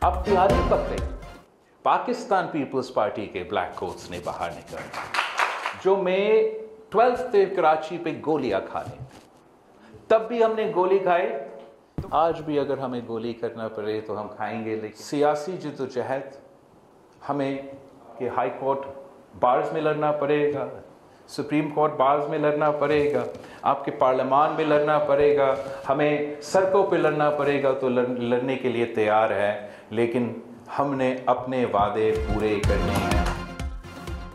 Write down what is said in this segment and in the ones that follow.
अब तिहारी पकड़े पाकिस्तान पीपल्स पार्टी के ब्लैक कोट्स ने बाहर निकल जो मई 12 थे कराची पे गोलियां खाने, तब भी हमने गोली खाई, आज भी अगर हमें गोली करना पड़े तो हम खाएंगे। लेकिन सियासी जद्दोजहद हमें कि हाई कोर्ट बार्स में लड़ना पड़ेगा, सुप्रीम कोर्ट बार्स में लड़ना पड़ेगा, आपके पार्लियामान में लड़ना पड़ेगा, हमें सड़कों पे लड़ना पड़ेगा, तो लड़ने के लिए तैयार है, लेकिन हमने अपने वादे पूरे करने हैं।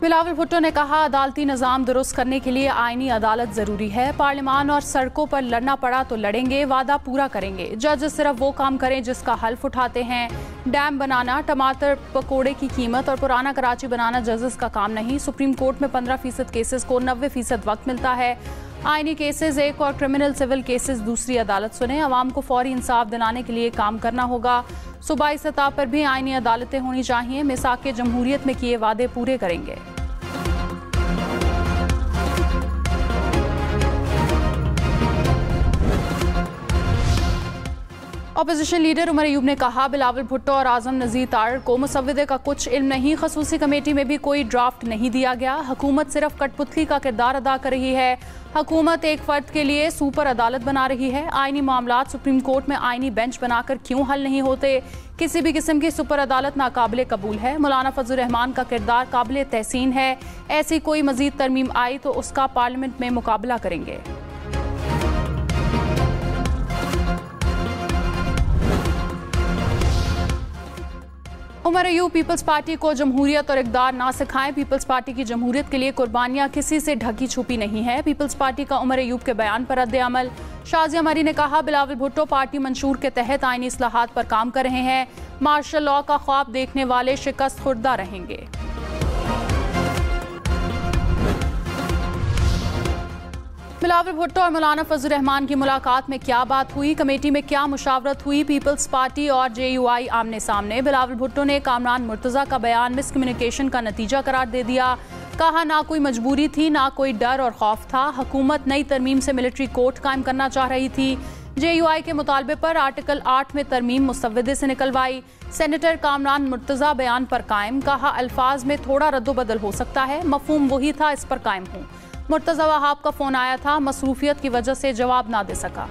बिलावल भुट्टो ने कहा, अदालती निज़ाम दुरुस्त करने के लिए आईनी अदालत ज़रूरी है। पार्लियामान और सड़कों पर लड़ना पड़ा तो लड़ेंगे, वादा पूरा करेंगे। जज सिर्फ वो काम करें जिसका हल्फ उठाते हैं। डैम बनाना, टमाटर पकोड़े की कीमत और पुराना कराची बनाना जजेस का काम नहीं। सुप्रीम कोर्ट में 15% केसेस को 90% वक्त मिलता है। आईनी केसेस एक और क्रिमिनल सिविल केसेस दूसरी अदालत सुने। अवाम को फौरी इंसाफ दिलाने के लिए काम करना होगा। सूबाई सतह पर भी आईनी अदालतें होनी चाहिए। मिसाक जमहूरियत में किए वादे पूरे करेंगे। अपोजिशन लीडर उमर अयूब ने कहा, बिलावल भुट्टो और आजम नज़ीर तारड़ को मुसव्विदे का कुछ इल्म नहीं। खसूसी कमेटी में भी कोई ड्राफ्ट नहीं दिया गया। हुकूमत सिर्फ कठपुतली का किरदार अदा कर रही है। हुकूमत एक फर्द के लिए सुपर अदालत बना रही है। आईनी मामलात सुप्रीम कोर्ट में आईनी बेंच बनाकर क्यों हल नहीं होते? किसी भी किस्म की सुपर अदालत नाकाबिले कबूल है। मौलाना फजल रहमान का किरदार काबिले तहसीन है। ऐसी कोई मजीद तरमीम आई तो उसका पार्लियामेंट में मुकाबला करेंगे। उमर अयूब पीपल्स पार्टी को जमहूरियत और इक़्तिदार ना सिखाएं। पीपल्स पार्टी की जमहूरियत के लिए कुर्बानियां किसी से ढकी छुपी नहीं है। पीपल्स पार्टी का उमर अयूब के बयान पर रद्द अमल। शाजिया मरी ने कहा, बिलावल भुट्टो पार्टी मंशूर के तहत आईनी इस्लाहात पर काम कर रहे हैं। मार्शल लॉ का ख्वाब देखने वाले शिकस्त खुर्दा रहेंगे। बिलावल भुट्टो और मौलाना फजल रहमान की मुलाकात में क्या बात हुई? कमेटी में क्या मुशावरत हुई? पीपल्स पार्टी और JUI आमने सामने। बिलावल भुट्टो ने कामरान मुर्तज़ा का बयान मिसकम्युनिकेशन का नतीजा करार दे दिया। कहा, ना कोई मजबूरी थी, ना कोई डर और खौफ था। हुकूमत नई तरमीम से मिलिट्री कोर्ट कायम करना चाह रही थी। JUI के मुतालबे पर आर्टिकल 8 में तरमीम मुसव्विदे से निकलवाई। सेनेटर कामरान मुर्तज़ा बयान पर कायम। कहा, अल्फाज में थोड़ा रद्दोबदल हो सकता है, मफहूम वही था, इस पर कायम हूँ। मुर्तज़ा वहाब का फोन आया था, मसरूफियत की वजह से जवाब ना दे सका।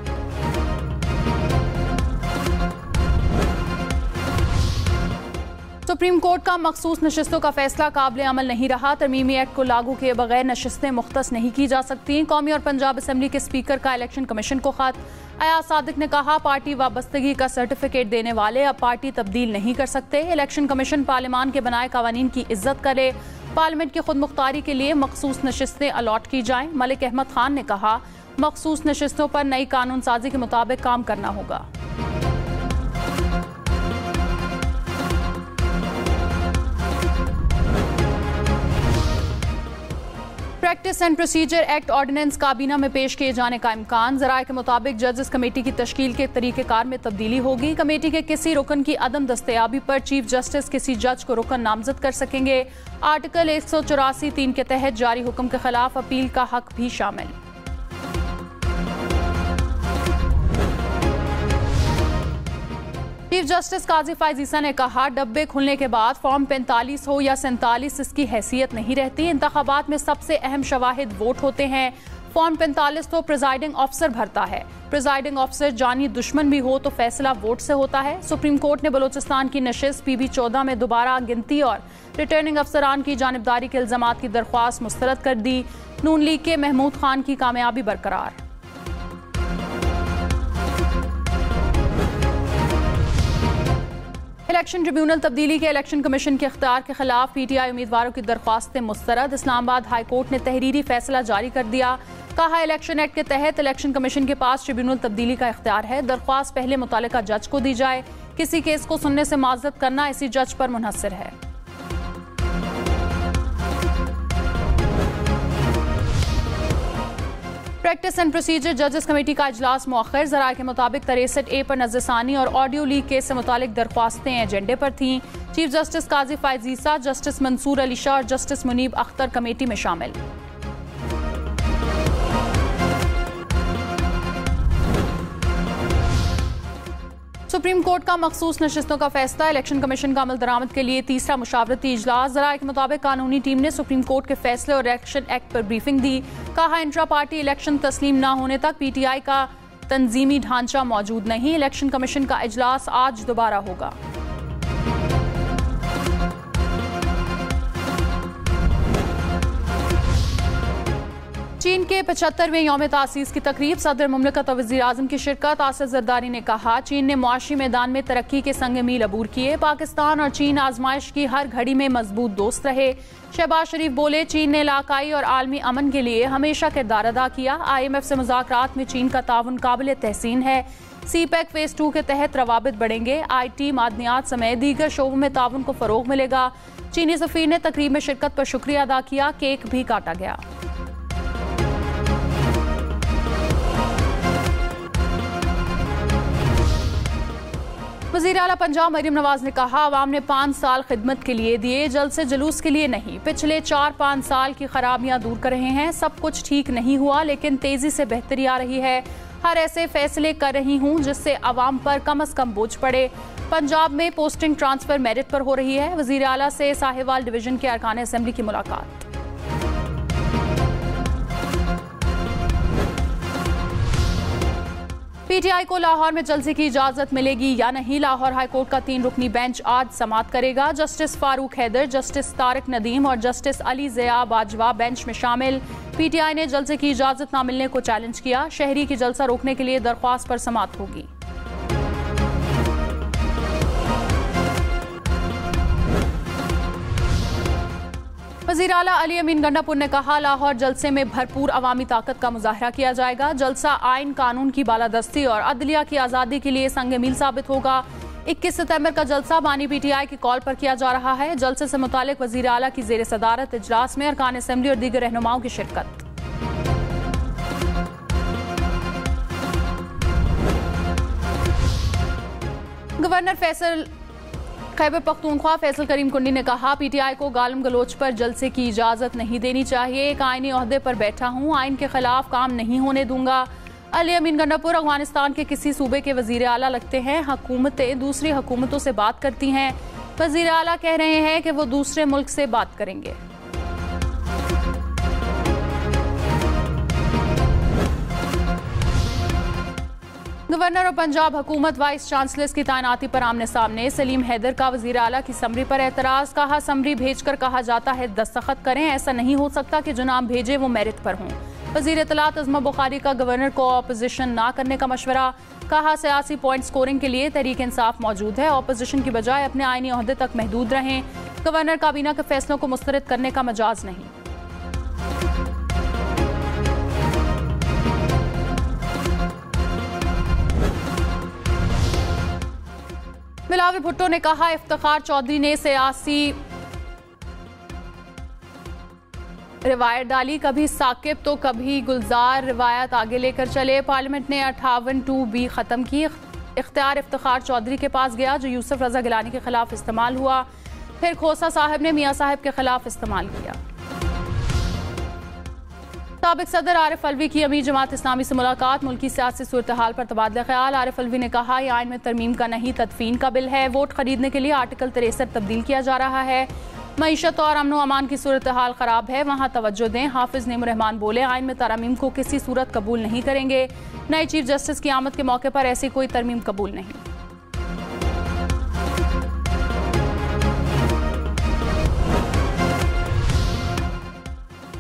सुप्रीम कोर्ट का मखसूस नशिस्तों का फैसला काबिल अमल नहीं रहा। तरमीमी एक्ट को लागू किए बगैर नशिस्तें मुख्तस नहीं की जा सकती। कौमी और पंजाब असम्बली के स्पीकर का इलेक्शन कमीशन को खत। अयाज सादिक ने कहा, पार्टी वाबस्तगी का सर्टिफिकेट देने वाले अब पार्टी तब्दील नहीं कर सकते। इलेक्शन कमीशन पार्लियामान के बनाए कानून की इज्जत करे। पार्लियामेंट की खुद मुख्तारी के लिए मखसूस नशिस्तें अलॉट की जाएं। मलिक अहमद खान ने कहा, मखसूस नशिस्तों पर नई कानून साजी के मुताबिक काम करना होगा। Practice and procedure act ordinance काबीना में पेश किए जाने का इम्कान। ज़राए के मुताबिक जजेस कमेटी की तश्कील के तरीक़ेकार में तब्दीली होगी। कमेटी के किसी रुकन की अदम दस्तयाबी पर चीफ जस्टिस किसी जज को रुकन नामजद कर सकेंगे। आर्टिकल 184(3) के तहत जारी हुक्म के खिलाफ अपील का हक भी शामिल। चीफ जस्टिस काजी फायज ईसा ने कहा, डब्बे खुलने के बाद फॉर्म 45 हो या 47 इसकी हैसियत नहीं रहती। इंतखाबात में सबसे अहम शवाहिद वोट होते हैं। फॉर्म 45 तो प्रिजाइडिंग ऑफिसर भरता है। प्रिजाइडिंग ऑफिसर जानी दुश्मन भी हो तो फैसला वोट से होता है। सुप्रीम कोर्ट ने बलोचिस्तान की नशिस्त PB 14 में दोबारा गिनती और रिटर्निंग अफसरान की जानिबदारी के इल्जामात की दरख्वास्त मुस्तरद कर दी। नून लीग के महमूद खान की कामयाबी बरकरार। इलेक्शन ट्रिब्यूनल तब्दीली के इलेक्शन कमीशन के इख्तियार के खिलाफ PTI उम्मीदवारों की दरख्वास्तें मुस्तरद। इस्लामाबाद हाई कोर्ट ने तहरीरी फैसला जारी कर दिया। कहा, इलेक्शन एक्ट के तहत इलेक्शन कमीशन के पास ट्रिब्यूनल तब्दीली का इख्तियार है। दरख्वास्त पहले मुतल्लिका जज को दी जाए। किसी केस को सुनने से माजरत करना इसी जज पर मुनहसर है। प्रैक्टिस एंड प्रोसीजर जजेस कमेटी का इजलास मुअख्खर। ज़राए के मुताबिक 63A पर नज़रसानी और ऑडियो लीक केस से मुतालिक दरख्वास्तें एजेंडे पर थीं। चीफ जस्टिस काजी फायज ईसा, जस्टिस मंसूर अली शाह और जस्टिस मुनीब अख्तर कमेटी में शामिल। सुप्रीम कोर्ट का मखसूस नशिस्तों का फैसला, इलेक्शन कमीशन का अमल दरामद के लिए तीसरा मुशावरती इजलास। ज़राए के मुताबिक कानूनी टीम ने सुप्रीम कोर्ट के फैसले और इलेक्शन एक्ट पर ब्रीफिंग दी। कहा इंट्रा पार्टी इलेक्शन तस्लीम न होने तक पीटीआई का तंजीमी ढांचा मौजूद नहीं। इलेक्शन कमीशन का इजलास आज दोबारा होगा। चीन के 75वें यौम तासीस की तकरीब, सदर मुमलिकत और वज़ीर आज़म की शिरकत। आसिफ ज़रदारी ने कहा चीन ने मुआशी मैदान में तरक्की के संग मील अबूर किए। पाकिस्तान और चीन आजमाइश की हर घड़ी में मजबूत दोस्त रहे। शहबाज शरीफ बोले चीन ने इलाकाई और आलमी अमन के लिए हमेशा किरदार अदा किया। IMF से मुज़ाकरात में चीन का ताउन काबिल तहसीन है। CPEC फेज़ 2 के तहत रवाबित बढ़ेंगे। IT, मादनियात समेत दीगर शोबों में ताउन को फ़रोग मिलेगा। चीनी सफ़ीर ने तकरीब में शिरकत पर शुक्रिया अदा किया। केक भी काटा गया। वज़ीर आला पंजाब मरियम नवाज ने कहा आवाम ने 5 साल खिदमत के लिए दिए, जल्द से जुलूस के लिए नहीं। पिछले 4-5 साल की खराबियां दूर कर रहे हैं। सब कुछ ठीक नहीं हुआ लेकिन तेजी से बेहतरी आ रही है। हर ऐसे फैसले कर रही हूं जिससे आवाम पर कम से कम बोझ पड़े। पंजाब में पोस्टिंग ट्रांसफर मेरिट पर हो रही है। वज़ीर आला से साहिवाल डिवीजन के अरकान असेंबली की मुलाकात। पीटीआई को लाहौर में जलसे की इजाजत मिलेगी या नहीं, लाहौर हाईकोर्ट का 3 रुकनी बेंच आज समाअत करेगा। जस्टिस फारूक हैदर, जस्टिस तारिक नदीम और जस्टिस अली ज़िया बाजवा बेंच में शामिल। पीटीआई ने जलसे की इजाजत न मिलने को चैलेंज किया। शहरी की जलसा रोकने के लिए दरख्वास्त पर समाअत होगी। वज़ीर आला अली अमीन गंडापुर ने कहा लाहौर जलसे में भरपूर अवामी ताकत का मुजाहरा किया जाएगा। जलसा आइन कानून की बालादस्ती और अदलिया की आज़ादी के लिए संग मील साबित होगा। 21 सितंबर का जलसा बानी पीटीआई की कॉल पर किया जा रहा है। जलसे से मुतालिक वज़ीर आला की ज़ेर सदारत इजलास में अरकान असेंबली और दीगर रहनुमाओं की शिरकत। गवर्नर खैबर पख्तूनख्वा फैसल करीम कुंडी ने कहा पीटीआई को गालम गलोच पर जलसे की इजाजत नहीं देनी चाहिए। एक आईनी ओहदे पर बैठा हूं, आइन के खिलाफ काम नहीं होने दूंगा। अली अमीन गंडापुर अफगानिस्तान के किसी सूबे के वजीर आला लगते हैं। हुकूमतें दूसरी हुकूमतों से बात करती हैं। वजीर आला कह रहे हैं कि वो दूसरे मुल्क से बात करेंगे। गवर्नर और पंजाब हुकूमत वाइस चांसलर्स की तैनाती पर आमने सामने। सलीम हैदर का वज़ीर आला की समरी पर एतराज़। कहा समरी भेजकर कहा जाता है दस्तखत करें, ऐसा नहीं हो सकता कि जो नाम भेजे वो मेरिट पर हों। वज़ीर इत्तलात अज़मा बुखारी का गवर्नर को ऑपोजिशन ना करने का मशवरा। कहा सियासी पॉइंट स्कोरिंग के लिए तहरीक इंसाफ मौजूद है, ऑपोजिशन की बजाय अपने आईनी ओहदे तक महदूद रहें। गवर्नर काबीना के फैसलों को मुस्तरद करने का मजाज नहीं। बिलावल भुट्टो ने कहा इफ्तिखार चौधरी ने सियासी रिवायत डाली, कभी साकिब तो कभी गुलजार रिवायत आगे लेकर चले। पार्लियामेंट ने 58(2)B खत्म की। इख्तियार इफ्तिखार चौधरी के पास गया जो यूसुफ रजा गिलानी के खिलाफ इस्तेमाल हुआ, फिर खोसा साहब ने मियां साहब के खिलाफ इस्तेमाल किया। साबिक सदर आरिफ अलवी की अमीर जमात इस्लामी से मुलाकात। मुल्की सियासी सूरत हाल पर तबादला ख्याल। आरिफ अलवी ने कहा यह आइन में तरमीम का नहीं तदफीन का बिल है। वोट खरीदने के लिए आर्टिकल 63 तब्दील किया जा रहा है। मईशत और अमन अमान की सूरत हाल खराब है, वहाँ तवज्जो दें। हाफिज नेमुर रहमान बोले आइन में तरमीम को किसी सूरत कबूल नहीं करेंगे। नए चीफ जस्टिस की आमद के मौके पर ऐसी कोई तरमीम कबूल नहीं।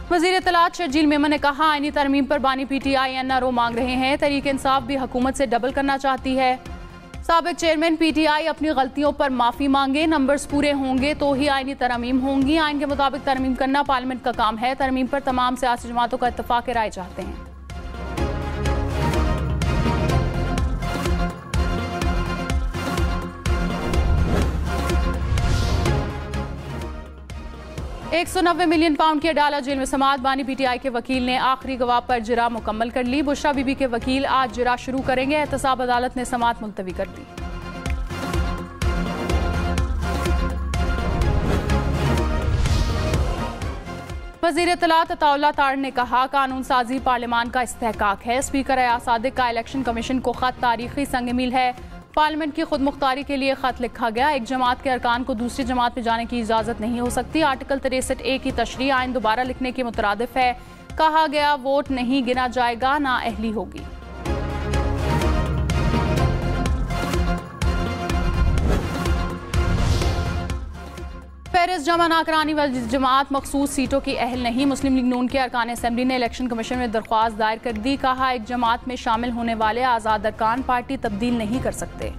वज़ीर इत्तलात शर्जील मेमन ने कहा आईनी तरमीम पर बानी पीटीआई NRO मांग रहे हैं। तहरीक इंसाफ भी हुकूमत से डबल करना चाहती है। साबिक चेयरमैन पीटीआई अपनी गलतियों पर माफी मांगे, नंबर्स पूरे होंगे तो ही आईनी तरमीम होंगी। आइन के मुताबिक तरमीम करना पार्लियामेंट का काम है। तरमीम पर तमाम सियासी जमातों का इत्तफाक राय चाहते हैं। £190 मिलियन की अडाला जेल में समाअत। बानी पीटीआई के वकील ने आखिरी गवाह पर जिरा मुकम्मल कर ली। बुशरा बीबी के वकील आज जिरा शुरू करेंगे। एहतसाब अदालत ने समाअत मुलतवी कर दी। वज़ीर इत्तलात अताउल्लाह तार ने कहा कानून साजी पार्लियामान का इस्तेहकाक है। स्पीकर अयाज सादिक का इलेक्शन कमीशन को खत तारीखी संग मील है। पार्लियामेंट की खुद मुख्तारी के लिए खत लिखा गया। एक जमात के अरकान को दूसरी जमात में जाने की इजाजत नहीं हो सकती। आर्टिकल 63A की तशरीह आइन दोबारा लिखने के मुतरादिफ है। कहा गया वोट नहीं गिना जाएगा, नाअहली होगी। फहरिस्त जमा ना कराने वाली जमात मखसूस सीटों की अहल नहीं। मुस्लिम लीग नून के अरकान असम्बली ने इलेक्शन कमीशन में दरख्वास्त दायर कर दी। कहा एक जमात में शामिल होने वाले आज़ाद अरकान पार्टी तब्दील नहीं कर सकते।